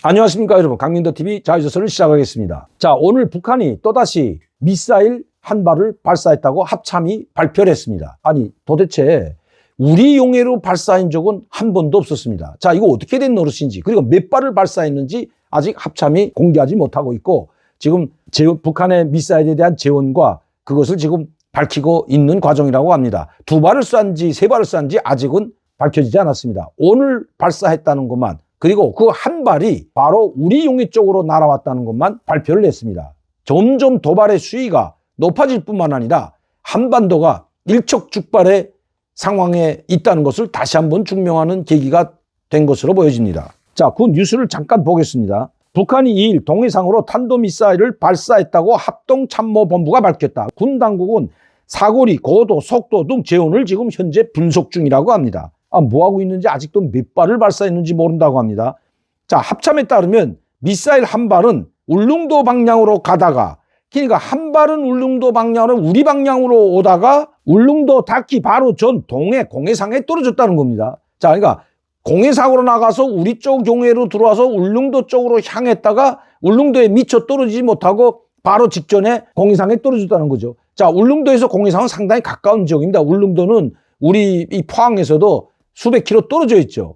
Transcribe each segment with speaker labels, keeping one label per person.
Speaker 1: 안녕하십니까 여러분, 강민더TV 자유조선을 시작하겠습니다. 자, 오늘 북한이 또다시 미사일 한 발을 발사했다고 합참이 발표를 했습니다. 아니 도대체 우리 용해로 발사한 적은 한 번도 없었습니다. 자, 이거 어떻게 된 노릇인지, 그리고 몇 발을 발사했는지 아직 합참이 공개하지 못하고 있고, 지금 북한의 미사일에 대한 재원과 그것을 지금 밝히고 있는 과정이라고 합니다. 두 발을 쐈는지 세 발을 쐈는지 아직은 밝혀지지 않았습니다. 오늘 발사했다는 것만, 그리고 그 한 발이 바로 우리 용해 쪽으로 날아왔다는 것만 발표를 했습니다. 점점 도발의 수위가 높아질 뿐만 아니라 한반도가 일촉즉발의 상황에 있다는 것을 다시 한번 증명하는 계기가 된 것으로 보여집니다. 자, 그 뉴스를 잠깐 보겠습니다. 북한이 2일 동해상으로 탄도미사일을 발사했다고 합동참모본부가 밝혔다. 군 당국은 사거리, 고도, 속도 등 재원을 지금 현재 분석 중이라고 합니다. 뭐하고 있는지 아직도 몇 발을 발사했는지 모른다고 합니다. 자, 합참에 따르면 미사일 한 발은 울릉도 방향으로 가다가, 그러니까 한 발은 울릉도 방향으로 우리 방향으로 오다가 울릉도 닿기 바로 전 동해 공해상에 떨어졌다는 겁니다. 자, 그러니까 공해상으로 나가서 우리 쪽 용해로 들어와서 울릉도 쪽으로 향했다가 울릉도에 미쳐 떨어지지 못하고 바로 직전에 공해상에 떨어졌다는 거죠. 자, 울릉도에서 공해상은 상당히 가까운 지역입니다. 울릉도는 우리 이 포항에서도 수백 킬로 떨어져 있죠.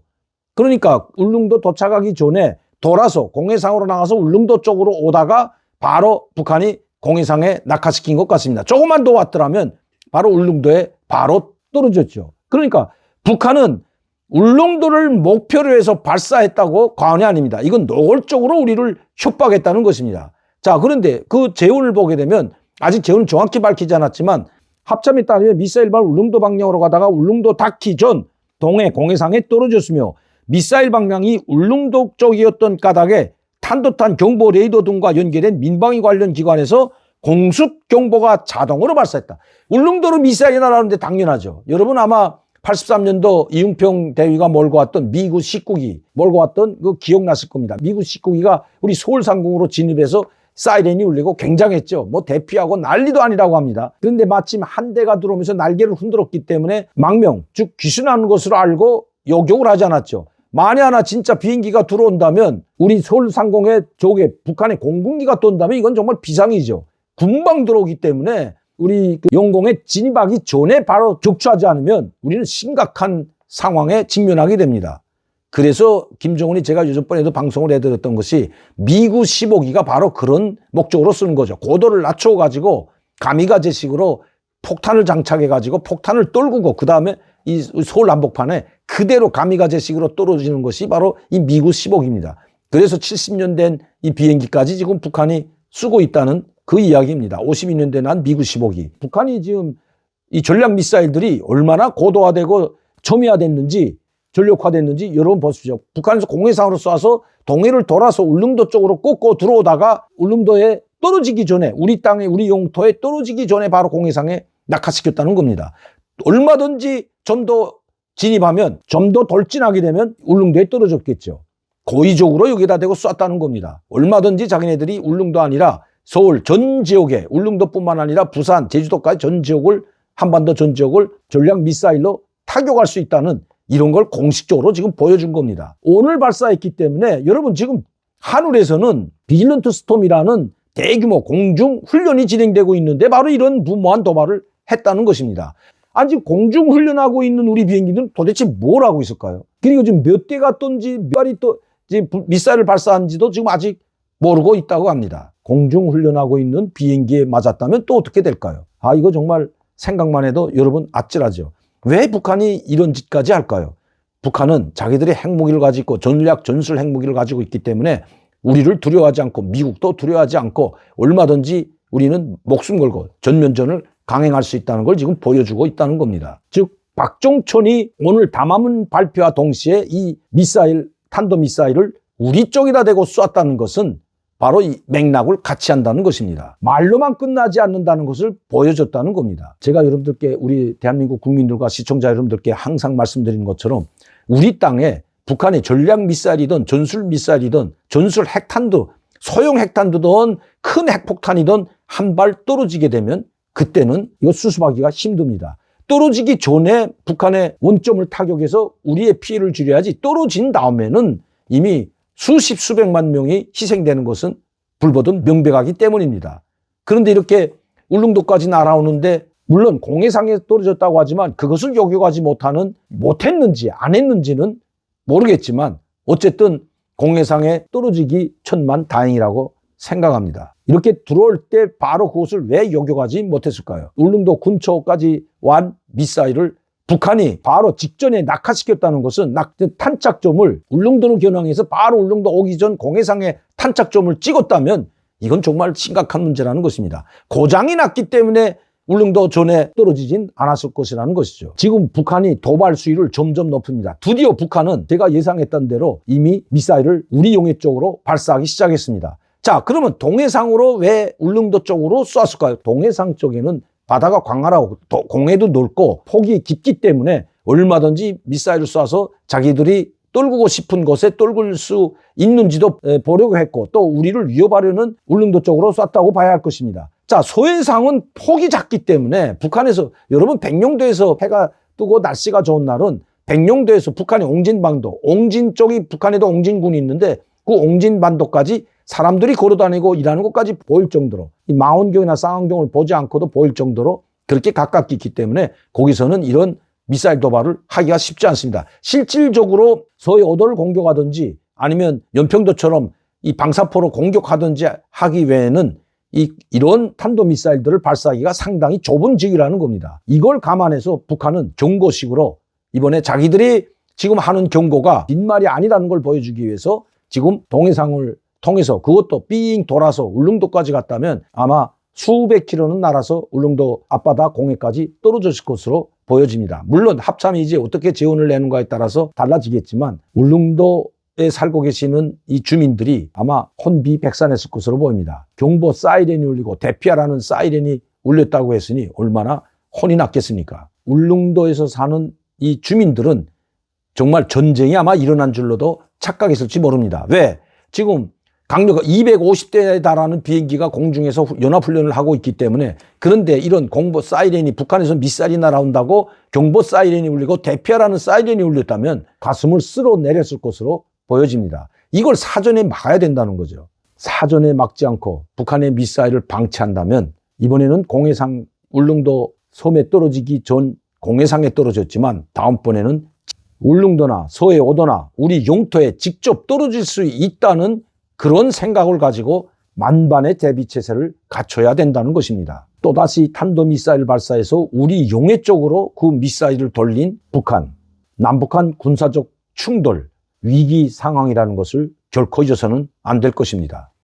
Speaker 1: 그러니까 울릉도 도착하기 전에 돌아서 공해상으로 나가서 울릉도 쪽으로 오다가 바로 북한이 공해상에 낙하시킨 것 같습니다. 조금만 더 왔더라면 바로 울릉도에 바로 떨어졌죠. 그러니까 북한은 울릉도를 목표로 해서 발사했다고 과언이 아닙니다. 이건 노골적으로 우리를 협박했다는 것입니다. 자, 그런데 그 재원을 보게 되면, 아직 재원은 정확히 밝히지 않았지만 합참에 따르면 미사일발 울릉도 방향으로 가다가 울릉도 닿기 전 동해 공해상에 떨어졌으며, 미사일 방향이 울릉도 쪽이었던 까닭에 탄도탄 경보 레이더 등과 연계된 민방위 관련 기관에서 공습 경보가 자동으로 발사했다. 울릉도로 미사일이 날아오는데 당연하죠. 여러분 아마 83년도 이응평 대위가 몰고 왔던 미국 19기 몰고 왔던 그 기억났을 겁니다. 미국 19기가 우리 서울 상공으로 진입해서 사이렌이 울리고 굉장했죠. 대피하고 난리도 아니라고 합니다. 그런데 마침 한 대가 들어오면서 날개를 흔들었기 때문에 망명, 즉 귀순하는 것으로 알고 요격을 하지 않았죠. 만에 하나 진짜 비행기가 들어온다면, 우리 서울 상공에 저게 북한의 공군기가 떤다면 이건 정말 비상이죠. 금방 들어오기 때문에 우리 영공에 진입하기 전에 바로 격추하지 않으면 우리는 심각한 상황에 직면하게 됩니다. 그래서 김정은이, 제가 요즘번에도 방송을 해드렸던 것이 미구 15기가 바로 그런 목적으로 쓰는 거죠. 고도를 낮춰가지고 가미가제식으로 폭탄을 장착해가지고 폭탄을 떨구고, 그 다음에 이 서울 남북판에 그대로 가미가제식으로 떨어지는 것이 바로 이 미구 15기입니다. 그래서 70년 된 이 비행기까지 지금 북한이 쓰고 있다는 그 이야기입니다. 52년 된 한 미구 15기. 북한이 지금 이 전략 미사일들이 얼마나 고도화되고 첨예화됐는지, 전력화됐는지 여러분 보십시오. 북한에서 공해상으로 쏴서 동해를 돌아서 울릉도 쪽으로 꽂고 들어오다가 울릉도에 떨어지기 전에, 우리 땅에, 우리 영토에 떨어지기 전에 바로 공해상에 낙하시켰다는 겁니다. 얼마든지 좀 더 진입하면, 좀 더 돌진하게 되면 울릉도에 떨어졌겠죠. 고의적으로 여기다 대고 쐈다는 겁니다. 얼마든지 자기네들이 울릉도 아니라 서울 전 지역에, 울릉도뿐만 아니라 부산, 제주도까지 전 지역을, 한반도 전 지역을 전략 미사일로 타격할 수 있다는, 이런 걸 공식적으로 지금 보여준 겁니다. 오늘 발사했기 때문에 여러분, 지금 하늘에서는 비질런트 스톰이라는 대규모 공중 훈련이 진행되고 있는데 바로 이런 무모한 도발을 했다는 것입니다. 아직 공중 훈련하고 있는 우리 비행기들은 도대체 뭘 하고 있을까요? 그리고 지금 몇 대가 떤지, 몇 발이 또 미사일을 발사한지도 지금 아직 모르고 있다고 합니다. 공중 훈련하고 있는 비행기에 맞았다면 또 어떻게 될까요? 이거 정말 생각만 해도 여러분 아찔하죠. 왜 북한이 이런 짓까지 할까요? 북한은 자기들의 핵무기를 가지고 있고 전략 전술 핵무기를 가지고 있기 때문에 우리를 두려워하지 않고, 미국도 두려워하지 않고 얼마든지 우리는 목숨 걸고 전면전을 강행할 수 있다는 걸 지금 보여주고 있다는 겁니다. 즉 박종천이 오늘 담화문 발표와 동시에 이 미사일, 탄도미사일을 우리 쪽에다 대고 쐈다는 것은 바로 이 맥락을 같이 한다는 것입니다. 말로만 끝나지 않는다는 것을 보여줬다는 겁니다. 제가 여러분들께, 우리 대한민국 국민들과 시청자 여러분들께 항상 말씀드리는 것처럼, 우리 땅에 북한의 전략 미사일이든 전술 미사일이든 전술 핵탄두, 소형 핵탄두든 큰 핵폭탄이든 한 발 떨어지게 되면 그때는 이거 수습하기가 힘듭니다. 떨어지기 전에 북한의 원점을 타격해서 우리의 피해를 줄여야지, 떨어진 다음에는 이미 수십 수백만 명이 희생되는 것은 불보듯 명백하기 때문입니다. 그런데 이렇게 울릉도까지 날아오는데 물론 공해상에 떨어졌다고 하지만 그것을 요격하지 못했는지 안 했는지는 모르겠지만 어쨌든 공해상에 떨어지기 천만다행이라고 생각합니다. 이렇게 들어올 때 바로 그것을 왜 요격하지 못했을까요? 울릉도 근처까지 완 미사일을 북한이 바로 직전에 낙하시켰다는 것은 탄착점을 울릉도로 겨냥해서 바로 울릉도 오기 전 공해상에 탄착점을 찍었다면 이건 정말 심각한 문제라는 것입니다. 고장이 났기 때문에 울릉도 전에 떨어지진 않았을 것이라는 것이죠. 지금 북한이 도발 수위를 점점 높입니다. 드디어 북한은 제가 예상했던 대로 이미 미사일을 우리 용해 쪽으로 발사하기 시작했습니다. 자, 그러면 동해상으로 왜 울릉도 쪽으로 쐈을까요? 동해상 쪽에는 바다가 광활하고 공해도 넓고 폭이 깊기 때문에 얼마든지 미사일을 쏴서 자기들이 떨구고 싶은 곳에 떨굴 수 있는지도 보려고 했고 또 우리를 위협하려는 울릉도 쪽으로 쐈다고 봐야 할 것입니다. 자, 소해상은 폭이 작기 때문에 북한에서 여러분 백령도에서 해가 뜨고 날씨가 좋은 날은 백령도에서 북한의 옹진반도, 옹진 쪽이 북한에도 옹진군이 있는데 그 옹진반도까지 사람들이 걸어다니고 일하는 것까지 보일 정도로 이 망원경이나 쌍안경을 보지 않고도 보일 정도로 그렇게 가깝게 있기 때문에 거기서는 이런 미사일 도발을 하기가 쉽지 않습니다. 실질적으로 서해 오도를 공격하든지 아니면 연평도처럼 이 방사포로 공격하든지 하기 외에는 이런 탄도미사일들을 발사하기가 상당히 좁은 지역이라는 겁니다. 이걸 감안해서 북한은 경고식으로 이번에 자기들이 지금 하는 경고가 빈말이 아니라는 걸 보여주기 위해서 지금 동해상을 통해서 그것도 삥 돌아서 울릉도까지 갔다면 아마 수백 킬로는 날아서 울릉도 앞바다 공해까지 떨어졌을 것으로 보여집니다. 물론 합참이 이제 어떻게 재원을 내는가에 따라서 달라지겠지만 울릉도에 살고 계시는 이 주민들이 아마 혼비백산했을 것으로 보입니다. 경보 사이렌이 울리고 대피하라는 사이렌이 울렸다고 했으니 얼마나 혼이 났겠습니까? 울릉도에서 사는 이 주민들은 정말 전쟁이 아마 일어난 줄로도 착각했을지 모릅니다. 왜? 지금 강력 250대에 달하는 비행기가 공중에서 연합훈련을 하고 있기 때문에 그런데 이런 공보 사이렌이 북한에서 미사일이 날아온다고 경보 사이렌이 울리고 대피하라는 사이렌이 울렸다면 가슴을 쓸어 내렸을 것으로 보여집니다. 이걸 사전에 막아야 된다는 거죠. 사전에 막지 않고 북한의 미사일을 방치한다면 이번에는 공해상 울릉도 섬에 떨어지기 전 공해상에 떨어졌지만 다음번에는 울릉도나 서해 오도나 우리 영토에 직접 떨어질 수 있다는 그런 생각을 가지고 만반의 대비체제를 갖춰야 된다는 것입니다. 또다시 탄도미사일 발사해서 우리 용해 쪽으로 그 미사일을 돌린 북한, 남북한 군사적 충돌, 위기 상황이라는 것을 결코 잊어서는 안 될 것입니다.